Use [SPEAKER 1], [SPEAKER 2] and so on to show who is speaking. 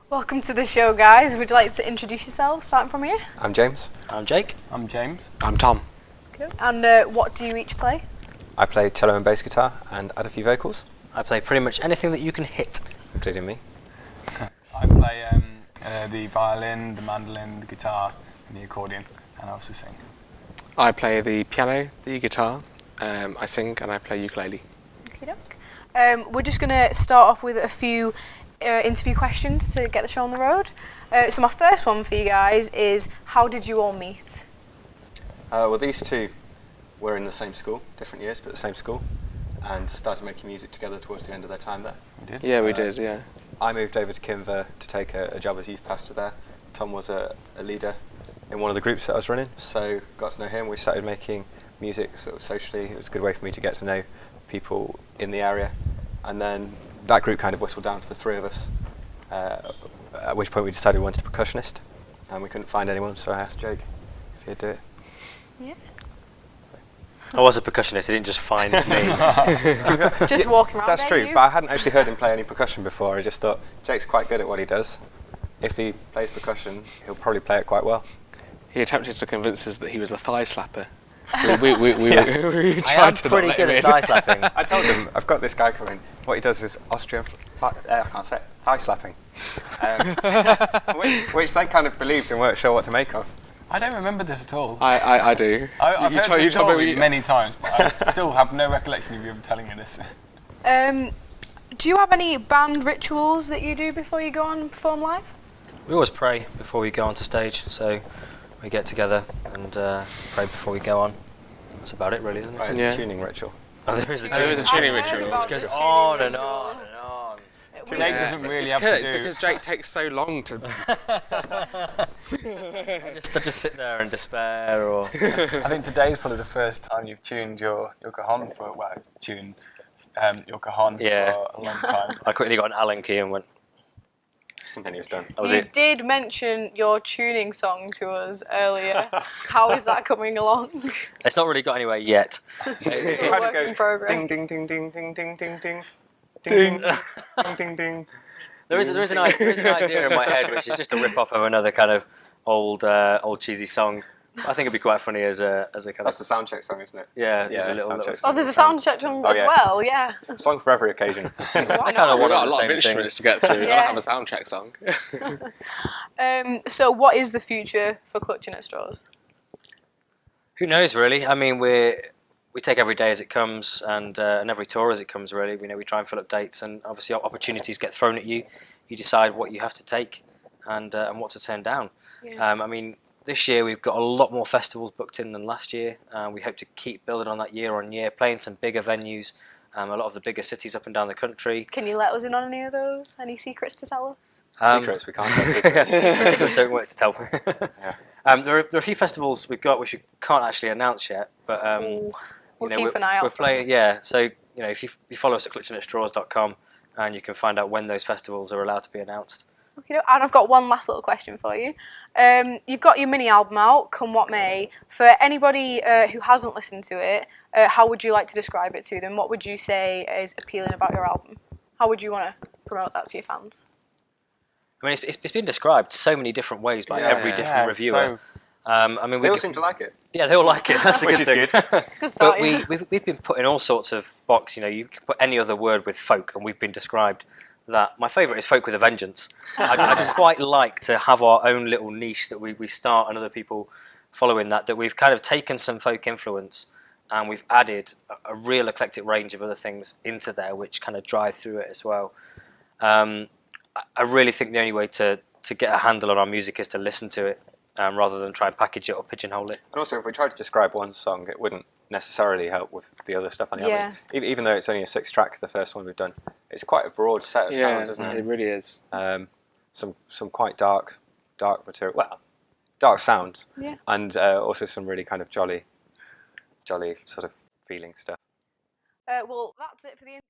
[SPEAKER 1] Welcome to the show, guys. Would you like to introduce yourselves, starting from here?
[SPEAKER 2] I'm James.
[SPEAKER 3] I'm Jake.
[SPEAKER 4] I'm James.
[SPEAKER 5] I'm Tom.
[SPEAKER 1] Okay. And what do you each play?
[SPEAKER 2] I play cello and bass guitar and add a few vocals.
[SPEAKER 3] I play pretty much anything that you can hit.
[SPEAKER 2] Including me.
[SPEAKER 4] I play the violin, the mandolin, the guitar, and the accordion, and I also sing.
[SPEAKER 5] I play the piano, the guitar, I sing, and I play ukulele.
[SPEAKER 1] Okay. We're just going to start off with a few interview questions to get the show on the road. So my first one for you guys is, how did you all meet?
[SPEAKER 2] Well, these two were in the same school, different years, but the same school, and started making music together towards the end of their time there.
[SPEAKER 4] We did?
[SPEAKER 5] Yeah, we did, yeah.
[SPEAKER 2] I moved over to Kinver to take a job as youth pastor there. Tom was a leader in one of the groups that I was running, so got to know him. We started making music sort of socially. It was a good way for me to get to know people in the area. And then that group kind of whittled down to the three of us, at which point we decided we wanted a percussionist, and we couldn't find anyone, so I asked Jake if he'd do it.
[SPEAKER 1] Yeah.
[SPEAKER 3] I was a percussionist, he didn't just find me.
[SPEAKER 1] Just walking around.
[SPEAKER 2] That's true, but I hadn't actually heard him play any percussion before. I just thought, Jake's quite good at what he does. If he plays percussion, he'll probably play it quite well.
[SPEAKER 5] He attempted to convince us that he was a thigh slapper. we
[SPEAKER 3] I am pretty good at thigh slapping.
[SPEAKER 2] I told him, I've got this guy coming. What he does is Austrian, I can't say it, thigh slapping. Which they kind of believed and weren't sure what to make of.
[SPEAKER 4] I don't remember this at all.
[SPEAKER 5] I do.
[SPEAKER 4] I've heard this story
[SPEAKER 5] me
[SPEAKER 4] many times, but I still have no recollection of you ever telling me this.
[SPEAKER 1] Do you have any band rituals that you do before you go on and perform live?
[SPEAKER 3] We always pray before we go onto stage, so we get together and pray before we go on. That's about it, really, isn't it?
[SPEAKER 2] Right, it's
[SPEAKER 5] Yeah.
[SPEAKER 2] a tuning ritual.
[SPEAKER 3] Oh, there is the
[SPEAKER 5] There is a tuning ritual.
[SPEAKER 3] which goes on and on and on.
[SPEAKER 4] Jake doesn't really have
[SPEAKER 5] It's
[SPEAKER 4] to do...
[SPEAKER 5] because Jake takes so long to...
[SPEAKER 3] I just sit there in despair, or
[SPEAKER 4] I think today's probably the first time you've tuned your cajon for, your cajon
[SPEAKER 3] Yeah.
[SPEAKER 4] for a long time.
[SPEAKER 3] I quickly got an Allen key and went,
[SPEAKER 2] And then he was done.
[SPEAKER 3] that was
[SPEAKER 1] You
[SPEAKER 3] it.
[SPEAKER 1] did mention your tuning song to us earlier. How is that coming along?
[SPEAKER 3] It's not really got anywhere yet.
[SPEAKER 1] Still
[SPEAKER 2] It
[SPEAKER 1] a
[SPEAKER 2] kind
[SPEAKER 1] work
[SPEAKER 2] of
[SPEAKER 1] in
[SPEAKER 2] goes
[SPEAKER 1] progress.
[SPEAKER 2] ding ding ding ding ding ding ding ding ding ding ding ding.
[SPEAKER 3] There is an idea in my head which is just a rip off of another kind of old cheesy song. I think it'd be quite funny as a kind
[SPEAKER 2] That's
[SPEAKER 3] of
[SPEAKER 2] the soundcheck song, isn't it?
[SPEAKER 3] yeah. There's a little
[SPEAKER 2] sound check
[SPEAKER 1] Oh, there's a sound check song as
[SPEAKER 2] yeah.
[SPEAKER 1] well, yeah.
[SPEAKER 2] Song for every occasion.
[SPEAKER 1] Why
[SPEAKER 3] I kind of
[SPEAKER 1] not?
[SPEAKER 5] We've
[SPEAKER 3] want
[SPEAKER 5] got
[SPEAKER 3] the
[SPEAKER 5] a lot
[SPEAKER 3] same
[SPEAKER 5] of
[SPEAKER 3] thing.
[SPEAKER 5] instruments to get through.
[SPEAKER 1] Yeah.
[SPEAKER 5] I have a sound check song.
[SPEAKER 1] So what is the future for Clutching at Straws?
[SPEAKER 3] Who knows, really? I mean, we take every day as it comes, and every tour as it comes. Really, we try and fill up dates, and obviously opportunities get thrown at you. You decide what you have to take, and what to turn down.
[SPEAKER 1] Yeah.
[SPEAKER 3] I mean, this year we've got a lot more festivals booked in than last year. We hope to keep building on that year on year, playing some bigger venues, a lot of the bigger cities up and down the country.
[SPEAKER 1] Can you let us in on any of those? Any secrets to tell us?
[SPEAKER 2] Secrets, we can't tell secrets.
[SPEAKER 3] Secrets don't work to tell. There are a few festivals we've got which we can't actually announce yet, but
[SPEAKER 1] Ooh, we'll keep an eye out
[SPEAKER 3] we're
[SPEAKER 1] for
[SPEAKER 3] playing, yeah. So if you follow us at clutchingatstraws.com, and you can find out when those festivals are allowed to be announced.
[SPEAKER 1] Okay, and I've got one last little question for you. You've got your mini album out, Come What May. For anybody who hasn't listened to it, how would you like to describe it to them? What would you say is appealing about your album? How would you want to promote that to your fans?
[SPEAKER 3] I mean, it's been described so many different ways by every different reviewer. I mean,
[SPEAKER 2] They all seem to like it.
[SPEAKER 3] Yeah, they all like it. That's a
[SPEAKER 2] Which
[SPEAKER 3] good
[SPEAKER 2] is
[SPEAKER 3] thing.
[SPEAKER 2] good.
[SPEAKER 1] It's a good start,
[SPEAKER 3] But
[SPEAKER 1] yeah.
[SPEAKER 3] we've been put in all sorts of box. You can put any other word with folk, and we've been described that. My favourite is folk with a vengeance. I'd quite like to have our own little niche that we start, and other people following that we've kind of taken some folk influence, and we've added a real eclectic range of other things into there, which kind of drive through it as well. I really think the only way to get a handle on our music is to listen to it, rather than try and package it or pigeonhole it.
[SPEAKER 2] And also, if we tried to describe one song, it wouldn't necessarily help with the other stuff on the album. Even though it's only a 6-track, the first one we've done, it's quite a broad set of sounds, isn't
[SPEAKER 5] it really is.
[SPEAKER 2] Some quite dark material. Well, dark sounds,
[SPEAKER 1] Yeah.
[SPEAKER 2] and also some really kind of jolly sort of feeling stuff.
[SPEAKER 1] Well, that's it for the interview.